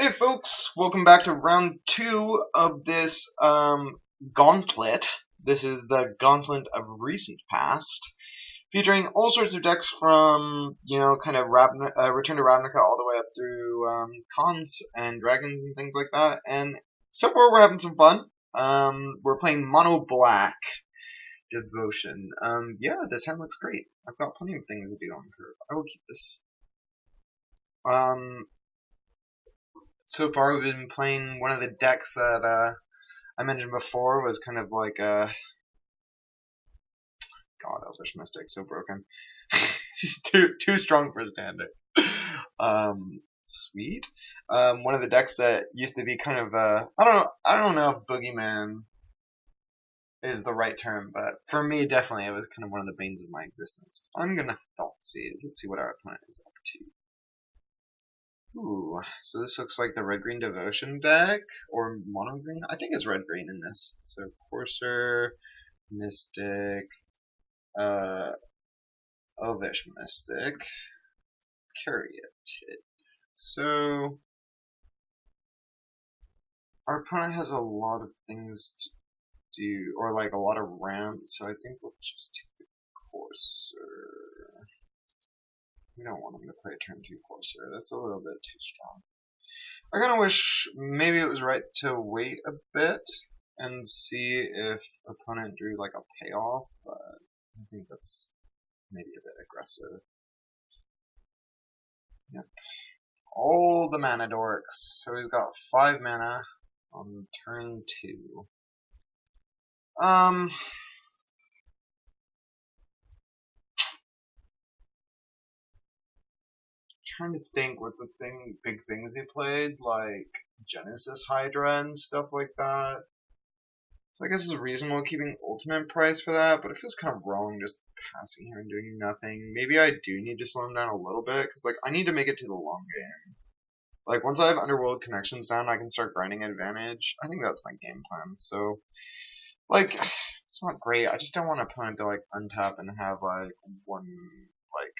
Hey folks, welcome back to round 2 of this Gauntlet. This is the Gauntlet of recent past, featuring all sorts of decks from, kind of Return to Ravnica all the way up through Cons and Dragons and things like that. And so far we're having some fun. We're playing Mono Black Devotion. Yeah, this hand looks great. I've got plenty of things to do on curve. I will keep this. So far we've been playing one of the decks that I mentioned before was kind of like a God, Elvish Mystic, so broken. too strong for standard. Sweet. One of the decks that used to be kind of I don't know if Boogeyman is the right term, but for me definitely it was kind of one of the banes of my existence. I'm gonna let's see what our opponent is up to. Ooh, so this looks like the red-green devotion deck, or mono-green? I think it's red-green in this. So Courser, Mystic, Elvish Mystic, Caryatid. So our opponent has a lot of things to do, or like a lot of ramps, so I think we'll just take the Courser. We don't want him to play a turn 2 Courser, that's a little bit too strong. I kind of wish maybe it was right to wait a bit and see if opponent drew like a payoff, but I think that's maybe a bit aggressive. Yep. All the mana dorks. So we've got 5 mana on turn 2. Trying to think what the big things he played, like Genesis Hydra and stuff like that. So I guess it's reasonable keeping ultimate price for that, but it feels kind of wrong just passing here and doing nothing. Maybe I do need to slow him down a little bit, because like I need to make it to the long game. Like once I have Underworld Connections down, I can start grinding advantage. I think that's my game plan. So like it's not great. I just don't want an opponent to like untap and have like one like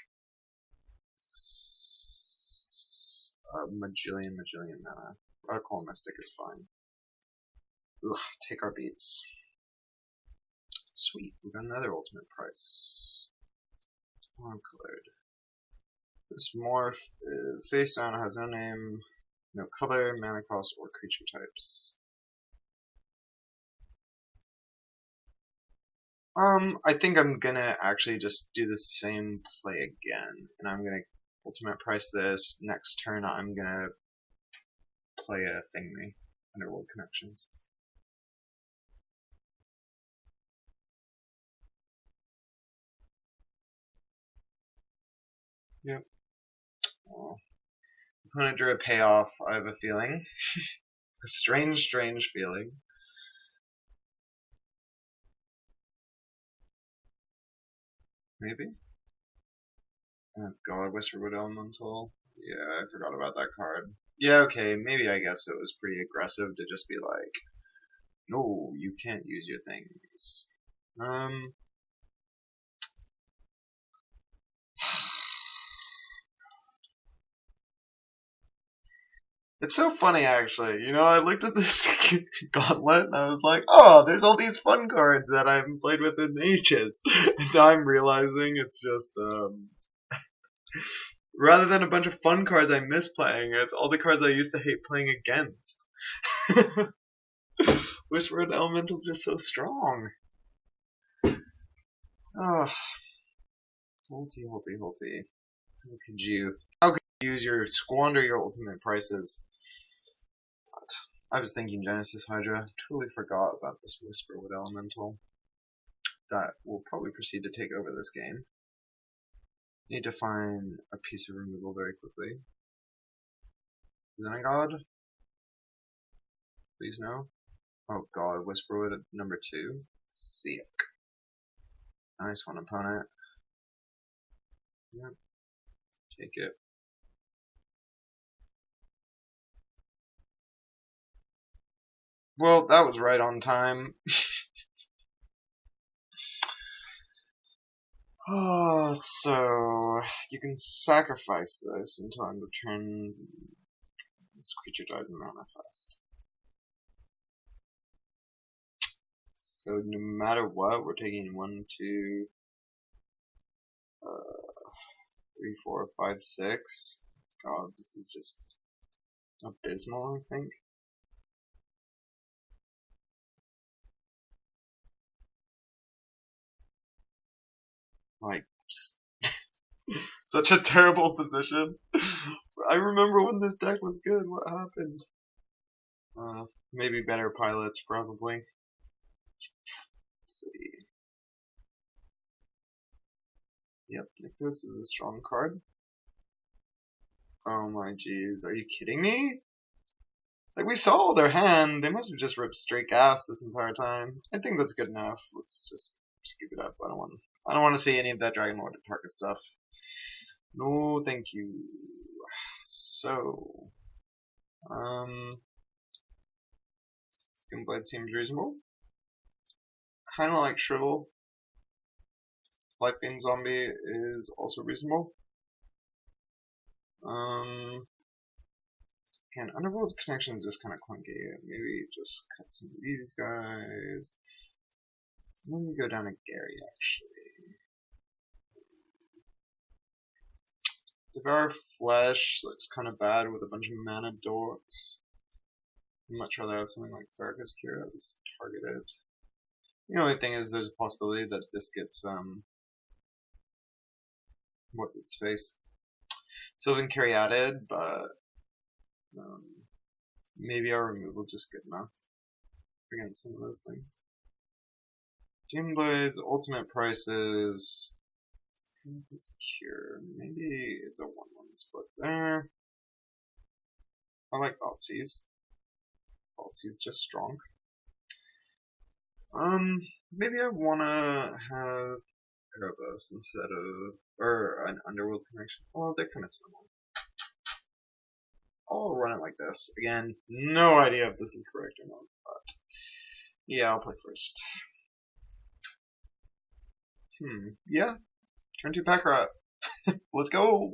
a majillion mana. Radical Mystic is fine. Ugh, take our beats. Sweet, we got another ultimate price. Uncolored. This morph is face down, has no name, no color, mana cost, or creature types. I think I'm gonna actually just do the same play again, and I'm gonna ultimate price this. Next turn, I'm gonna play a thingy, Underworld Connections. Yep. Oh. Opponent drew a payoff, I have a feeling. A strange feeling. Maybe? Oh god, Whisperwood Elemental. Yeah, I forgot about that card. Yeah, okay, maybe I guess it was pretty aggressive to just be like, no, you can't use your things. It's so funny actually. I looked at this Gauntlet and I was like, oh, there's all these fun cards that I haven't played with in ages. And now I'm realizing it's just rather than a bunch of fun cards I miss playing, it's all the cards I used to hate playing against. Whispered Elemental's just so strong. Oh, Holty. How could you squander your ultimate prices? I was thinking Genesis Hydra. Totally forgot about this Whisperwood Elemental. That will probably proceed to take over this game. Need to find a piece of removal very quickly. Xenagod? Please no. Oh god, Whisperwood at number 2. Sick. Nice one, opponent. Yep. Take it. Well, that was right on time. Oh, so you can sacrifice this until end of turn. This creature died in manifest. So no matter what, we're taking 1, 2, 3, 4, 5, 6. God, this is just abysmal, I think. Like, just such a terrible position. I remember when this deck was good. What happened? Maybe better pilots, probably. Let's see. Yep, this is a strong card. Oh my jeez, are you kidding me? Like, we saw their hand. They must have just ripped straight gas this entire time. I think that's good enough. Let's just keep it up. I don't want to see any of that Dragon Lord target stuff. No, thank you. So, Gauntlet seems reasonable. Kind of like Shrivel. Life Being Zombie is also reasonable. And Underworld Connections is kind of clunky. Maybe just cut some of these guys. Let me go down to Gary, actually. Devour Flesh looks kind of bad with a bunch of mana dorks. I'd much rather have something like Farragus Cure that's targeted. The only thing is there's a possibility that this gets, what's its face? Sylvan Caryatid, but maybe our removal just good enough against some of those things. Gemblade's ultimate price is Cure. Maybe it's a 1-1 split there. I like Altseas. Altseas just strong. Maybe I wanna have Erebos instead of, or an Underworld Connection. Well, they're kind of similar. I'll run it like this. Again, no idea if this is correct or not, but yeah, I'll play first. Yeah. Turn 2 pack rat. Let's go!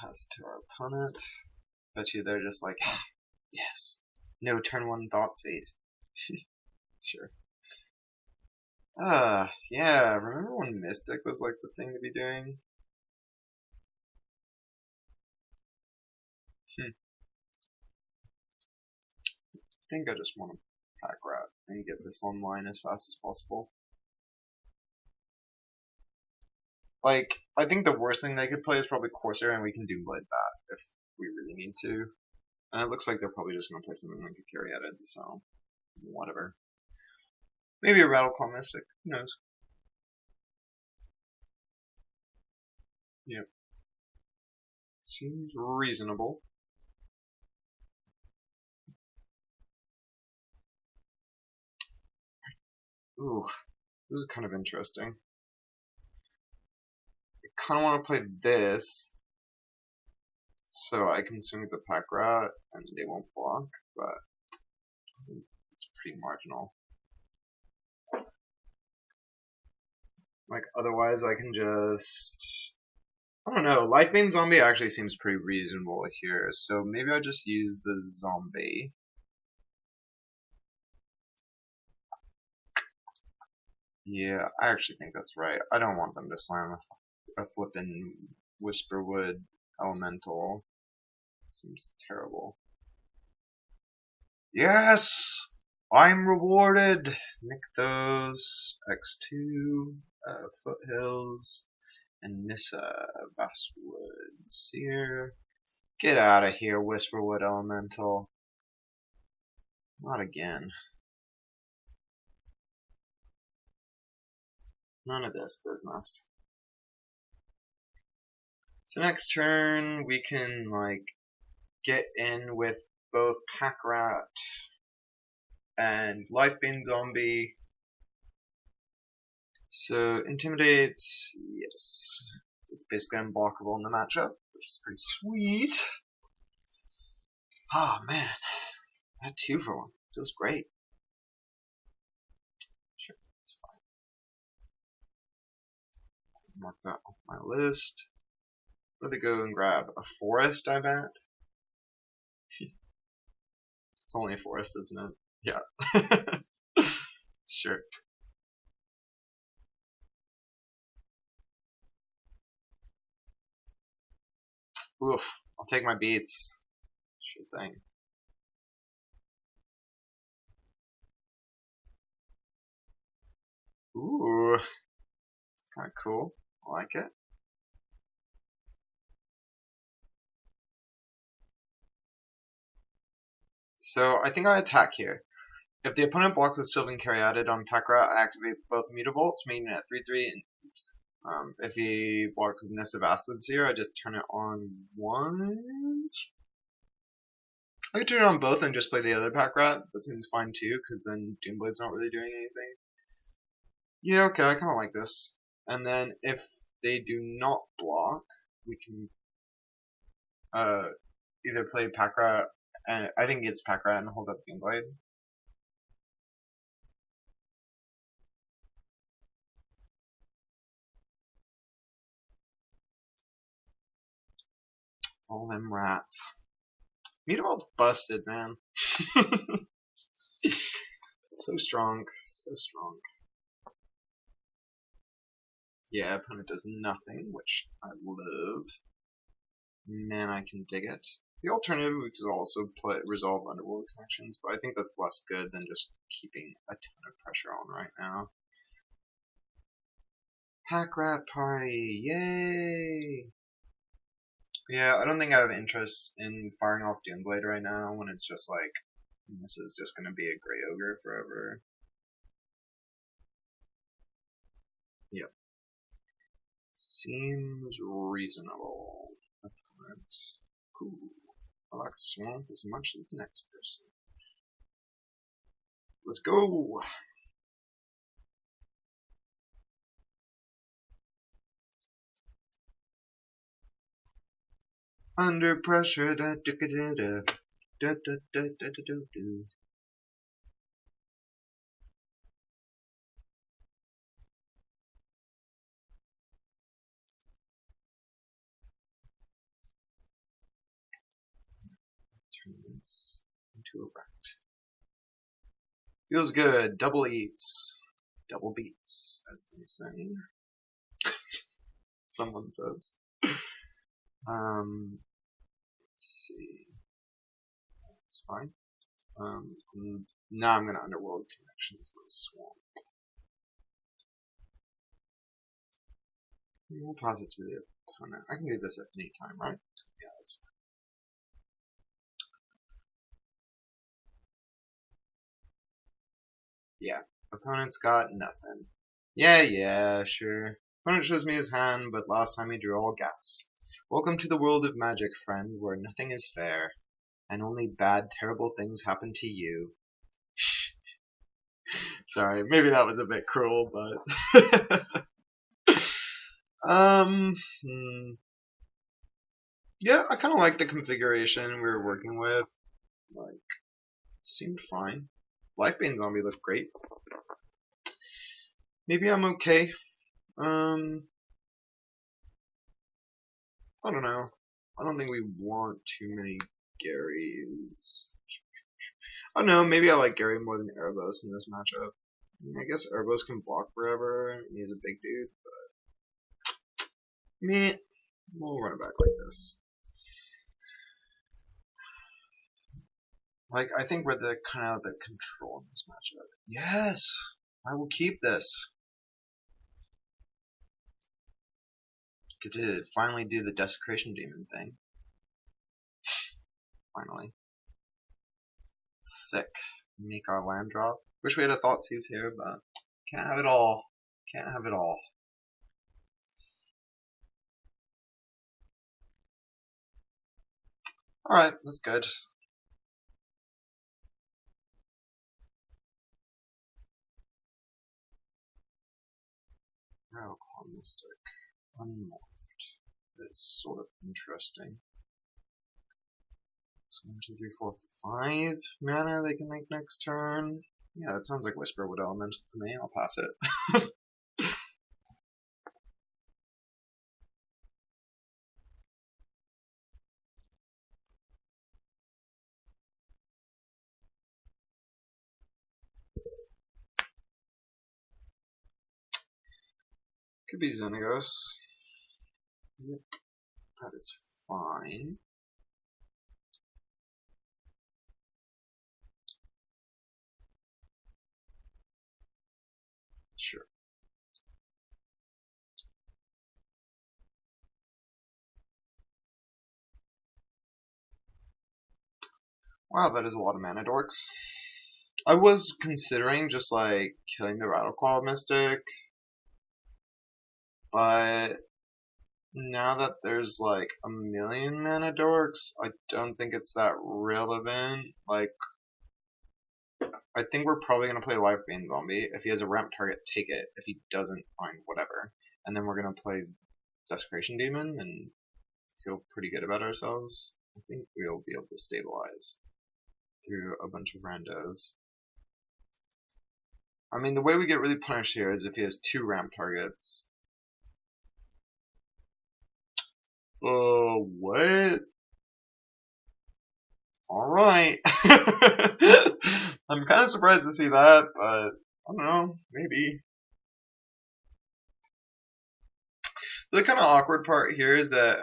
Pass to our opponent. Bet you they're just like, yes. No turn 1 Thoughtseize. Sure. Yeah, remember when Mystic was like the thing to be doing? I think I just want to pack rat and get this online as fast as possible. Like, I think the worst thing they could play is probably Corsair, and we can do Blade Bat if we really need to. And it looks like they're probably just going to play something like a Caryatid, so whatever. Maybe a Rattleclaw Mystic, who knows? Yep. Seems reasonable. Ooh, this is kind of interesting. I kind of want to play this, so I can swing the pack rat and they won't block, but it's pretty marginal. Like, otherwise I can just, I don't know, Life Beam Zombie actually seems pretty reasonable here, so maybe I just use the zombie. Yeah, I actually think that's right. I don't want them to slam a flippin' Whisperwood Elemental. Seems terrible. Yes! I'm rewarded! Nykthos, X2, Foothills, and Nissa, Vastwood, Seer. Get out of here, Whisperwood Elemental. Not again. None of this business. So next turn, we can, like, get in with both Pack Rat and Life Beam Zombie. So, Intimidates, yes. It's basically unblockable in the matchup, which is pretty sweet. Oh man, that 2 for 1 feels great. Sure, it's fine. Mark that off my list. Where'd they go and grab? A forest, I bet? It's only a forest, isn't it? Yeah. Sure. Oof. I'll take my beats. Sure thing. Ooh. It's kind of cool. I like it. So I think I attack here. If the opponent blocks with Sylvan Caryatid on Pakra, I activate both Mutavolts, making it 3/3. And if he blocks with Nest of Acid Seer, I just turn it on once. I could turn it on both and just play the other Packrat. That seems fine too, because then Doomblade's not really doing anything. Yeah, okay, I kind of like this. And then if they do not block, we can either play Packrat, and I think it's Packrat and hold up Doomblade. All them rats. Mutavault's busted, man. So strong, so strong. Yeah, opponent does nothing, which I love. Man, I can dig it. The alternative is also play resolve Underworld Connections, but I think that's less good than just keeping a ton of pressure on right now. Pack Rat Party, yay! Yeah, I don't think I have interest in firing off Doomblade right now when it's just like, this is just gonna be a Grey Ogre forever. Yep. Seems reasonable. Opponent. Cool. I like Swamp as much as the next person. Let's go! Under pressure, da da da da da da da da da da da. Turn this into a rat. Feels good. Double eats. Double beats, as they say. Someone says. Let's see. That's fine. Now I'm gonna Underworld Connections with Swamp. We'll pause it to the opponent. I can do this at any time, right? Yeah, that's fine. Yeah. Opponent's got nothing. Yeah, sure. Opponent shows me his hand, but last time he drew all gas. Welcome to the world of magic, friend, where nothing is fair, and only bad, terrible things happen to you. Sorry, maybe that was a bit cruel, but yeah, I kind of like the configuration we were working with. Like, it seemed fine. Lifebane Zombie looked great. Maybe I'm okay. I don't know. I don't think we want too many Garys. I don't know, maybe I like Gary more than Erebos in this matchup. I guess Erebos can block forever. He's a big dude, but meh. We'll run it back like this. Like, I think we're the kind of the control in this matchup. Yes! I will keep this. Get to finally do the Desecration Demon thing. Finally. Sick. Make our land drop. Wish we had a Thoughtseize here, but can't have it all. Can't have it all. Alright, that's good. Oh, Mystic. Unmorphed. It's sort of interesting. So 1, 2, 3, 4, 5 mana they can make next turn. Yeah, that sounds like Whisperwood Elemental to me. I'll pass it. Could be Xenagos. Yep, that is fine. Sure. Wow, that is a lot of mana dorks. I was considering just like killing the Rattleclaw Mystic, but now that there's like a million mana dorks, I don't think it's that relevant. Like, I think we're probably gonna play Life Bane Zombie. If he has a ramp target, take it. If he doesn't, fine, whatever. And then we're gonna play Desecration Demon and feel pretty good about ourselves. I think we'll be able to stabilize through a bunch of randos. I mean, the way we get really punished here is if he has 2 ramp targets. Oh, what? Alright. I'm kind of surprised to see that, but I don't know, maybe. The kind of awkward part here is that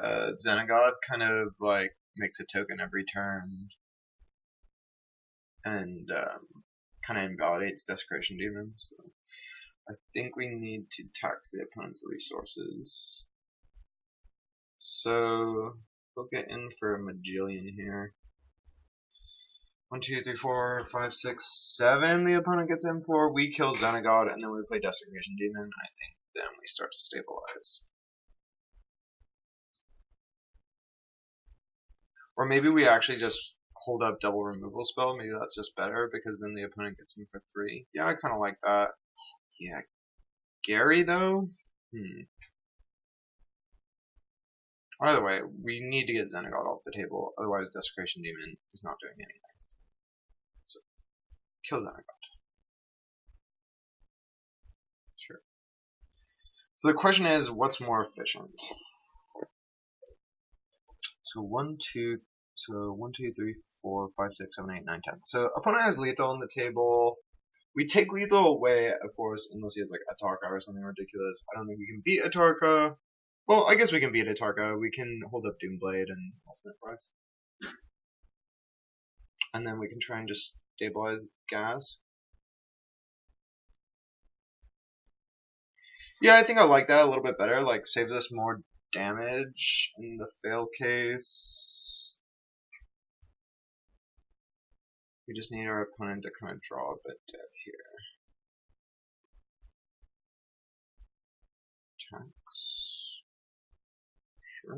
Xenagod kind of like makes a token every turn and kind of invalidates Desecration Demons. So I think we need to tax the opponent's resources. So we'll get in for a Magillion here. 1, 2, 3, 4, 5, 6, 7. The opponent gets in for. We kill Xenagod, and then we play Desecration Demon. I think then we start to stabilize. Or maybe we actually just hold up double removal spell. Maybe that's just better because then the opponent gets in for 3. Yeah, I kind of like that. Yeah, Gary though. Either way, we need to get Xenagod off the table. Otherwise, Desecration Demon is not doing anything. So, kill Xenagod. Sure. So the question is, what's more efficient? So 1, 2, 3, 4, 5, 6, 7, 8, 9, 10. So opponent has lethal on the table. We take lethal away, of course, unless he has like Atarka or something ridiculous. I don't think we can beat Atarka. Well, I guess we can beat Atarka. We can hold up Doomblade and Ultimate Price. And then we can try and just stabilize Gas. Yeah, I think I like that a little bit better. Like, saves us more damage in the fail case. We just need our opponent to kind of draw a bit dead here. Tax. Sure.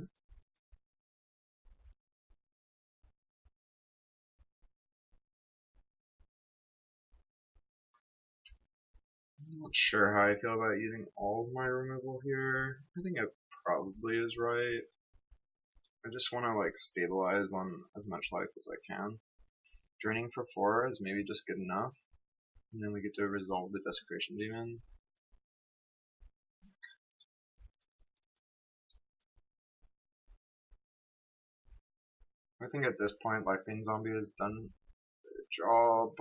I'm not sure how I feel about using all of my removal here. I think it probably is right. I just want to like stabilize on as much life as I can. Draining for 4 is maybe just good enough. And then we get to resolve the Desecration Demon. I think at this point, Life Bane Zombie has done a job.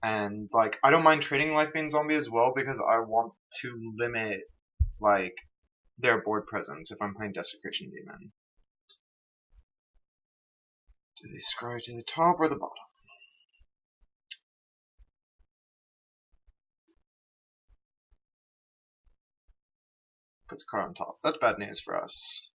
And like, I don't mind trading Life Bane Zombie as well because I want to limit like their board presence if I'm playing Desecration Demon. Do they scry to the top or the bottom? Puts a card on top. That's bad news for us.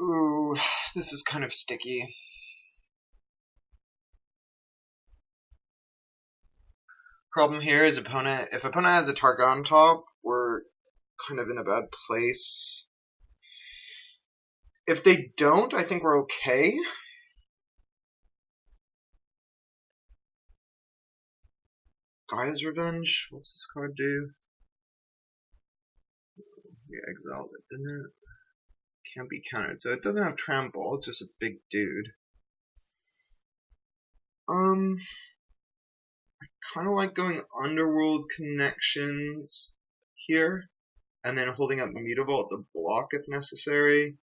Ooh, this is kind of sticky. Problem here is if opponent has a target on top, we're kind of in a bad place. If they don't, I think we're okay. Gaia's Revenge. What's this card do? We exiled it, didn't it? Can't be countered. So it doesn't have trample, it's just a big dude. I kinda like going Underworld Connections here, and then holding up Mutavault to block if necessary.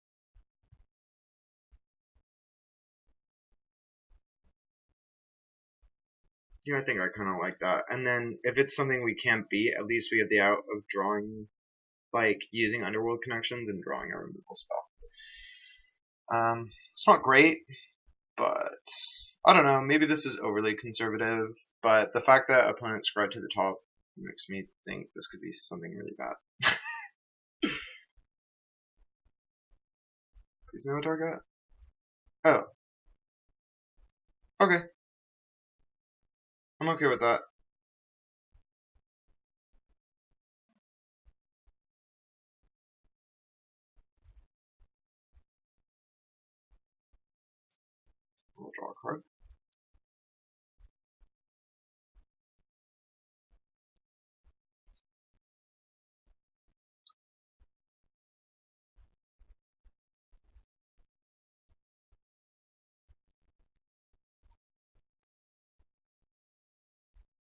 Yeah, I think I kind of like that. And then if it's something we can't beat, at least we have the out of drawing, like using Underworld connections and drawing a removal spell. It's not great, but I don't know. Maybe this is overly conservative, but the fact that opponents spread to the top makes me think this could be something really bad. Please no target. Oh, okay. I'm okay with that. We'll draw a card.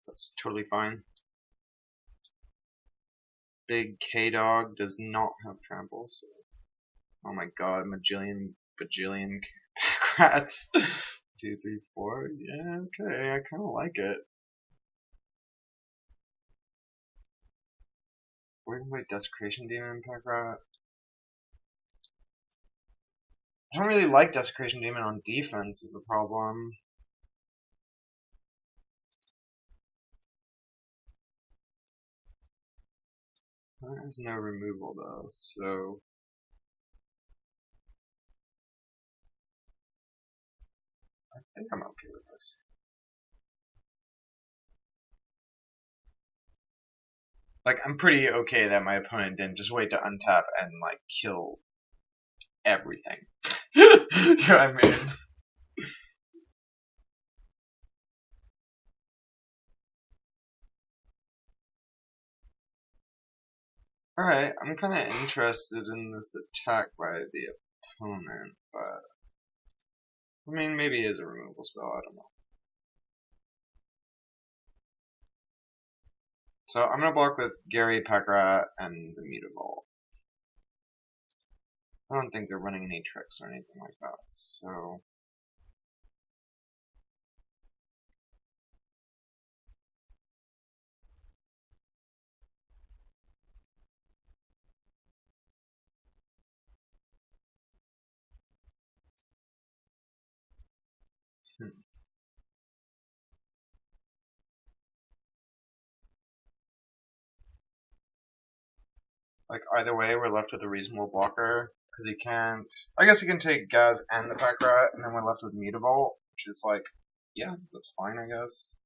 That's totally fine. Big K-Dog does not have trample, so... Oh my god, bajillion pack rats. 2, 3, 4. Yeah, okay, I kinda like it. We're gonna play Desecration Demon pack rat. I don't really like Desecration Demon on defense is the problem. There's no removal though, so I think I'm okay with this. Like, I'm pretty okay that my opponent didn't just wait to untap and, like, kill everything. You know what I mean? Alright, I'm kinda interested in this attack by the opponent, but I mean, maybe it is a removal spell, I don't know. So I'm gonna block with Gary, Packrat, and the Mutavault. I don't think they're running any tricks or anything like that, so... Like, either way, we're left with a reasonable blocker, because he can't... I guess he can take Gaz and the Packrat, and then we're left with Mutavault, which is like, yeah, that's fine, I guess.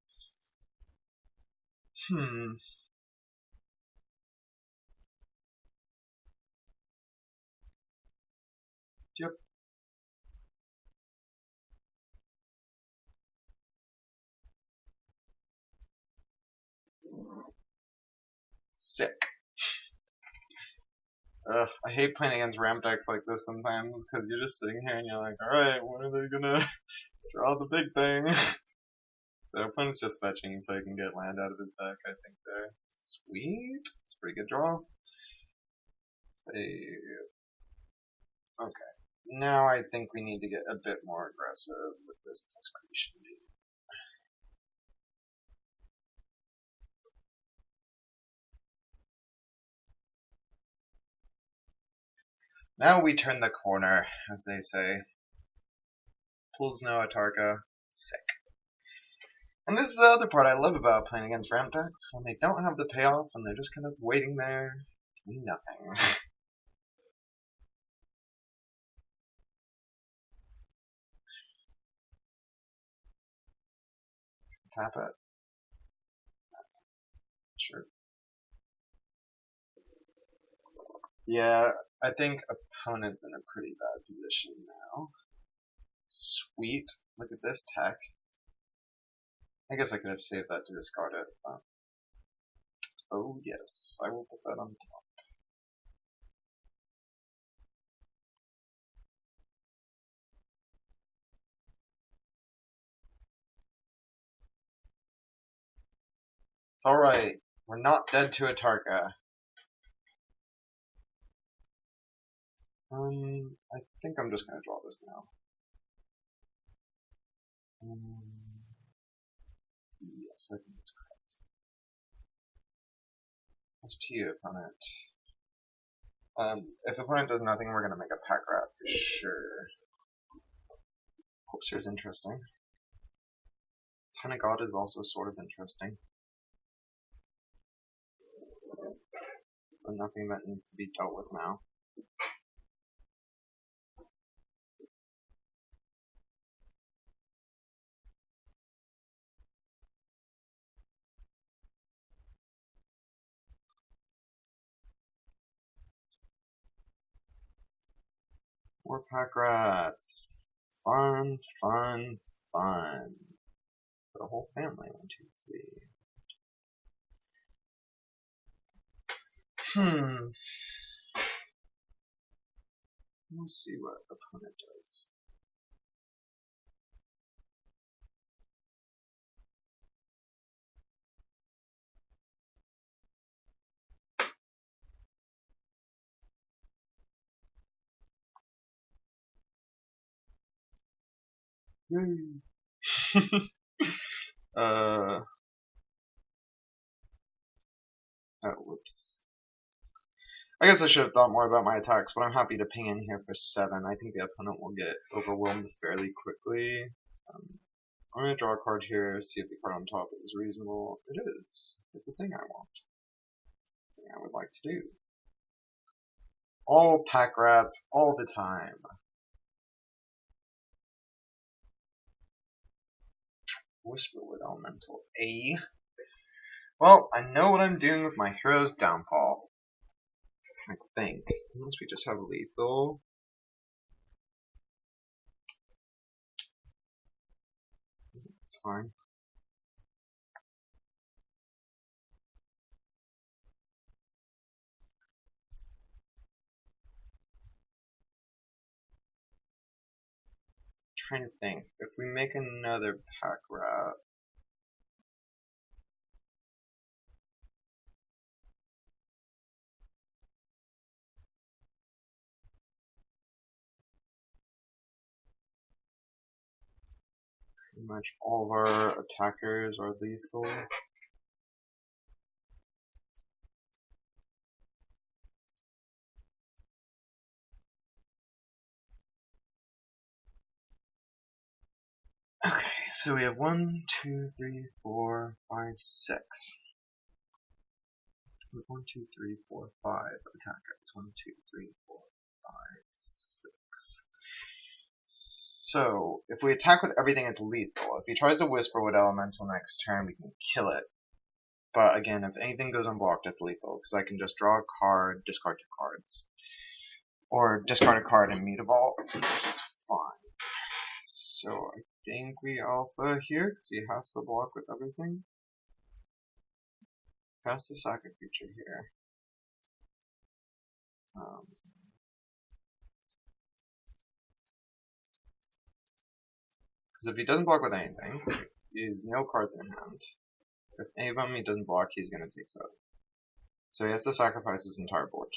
Yep. Sick. Ugh, I hate playing against ramp decks like this sometimes, because you're just sitting here and you're like, alright, when are they gonna draw the big thing? So opponent's just fetching so he can get land out of his deck, I think there. Sweet. It's a pretty good draw. Hey. Okay. Now I think we need to get a bit more aggressive with this Desecration. Now we turn the corner, as they say. Pulls no Atarka. Sick. And this is the other part I love about playing against ramp decks, when they don't have the payoff and they're just kind of waiting there, doing nothing. Tap it. Sure. Yeah, I think opponent's in a pretty bad position now. Sweet. Look at this tech. I guess I could have saved that to discard it, but... Oh yes, I will put that on top. It's alright. We're not dead to Atarka. I think I'm just gonna draw this now. Yes, I think it's correct. What's to you, opponent? If opponent does nothing, we're gonna make a pack rat for sure. Corsair is interesting. Ten of God is also sort of interesting. But nothing that needs to be dealt with now. More pack rats. Fun, fun, fun. For the whole family. 1, 2, 3. We'll see what opponent does. Yay. Oh, whoops. I guess I should have thought more about my attacks, but I'm happy to ping in here for 7. I think the opponent will get overwhelmed fairly quickly. I'm going to draw a card here, see if the card on top is reasonable. It is. It's a thing I want. A thing I would like to do. All pack rats, all the time. Whisperwood Elemental A. Well, I know what I'm doing with my hero's downfall. I think. Unless we just have lethal. It's fine. Trying to think. If we make another pack rat. Pretty much all of our attackers are lethal. Okay, so we have 1, 2, 3, 4, 5, 6. We have 1, 2, 3, 4, 5 attackers. 1, 2, 3, 4, 5, 6. So, if we attack with everything, it's lethal. If he tries to Whisperwood Elemental next turn, we can kill it. But again, if anything goes unblocked, it's lethal, because I can just draw a card, discard 2 cards. Or discard a card and Mutavault, which is fine. So I think we alpha here, because he has to block with everything. Has to sack a creature here. Because if he doesn't block with anything, he has no cards in hand. If any of them he doesn't block, he's going to take 7. So he has to sacrifice his entire board.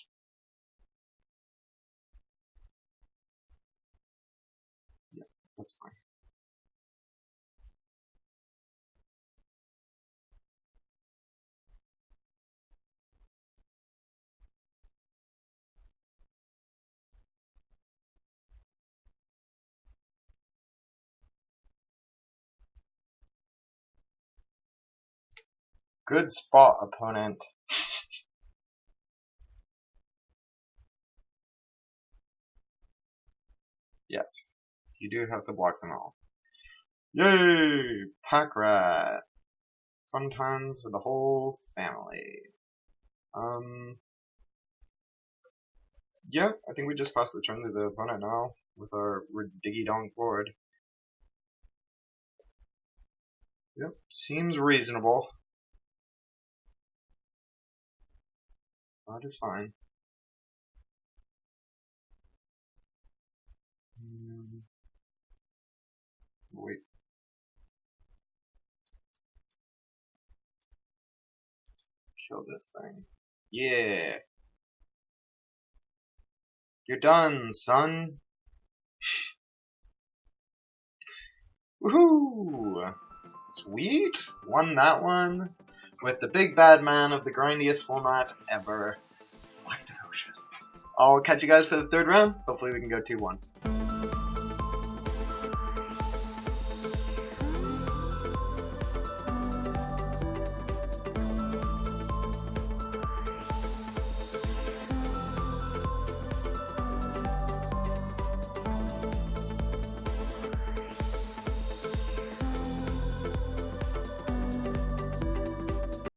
Yeah, that's fine. Good spot, opponent. Yes, you do have to block them all. Yay! Pack rat. Fun times for the whole family. Yeah, I think we just passed the turn to the opponent now with our diggy donk board. Yep, seems reasonable. That is fine. Wait. Kill this thing. Yeah. You're done, son. Woohoo! Sweet! Won that one with the big bad man of the grindiest format ever. Black Devotion. I'll catch you guys for the third round. Hopefully we can go 2-1.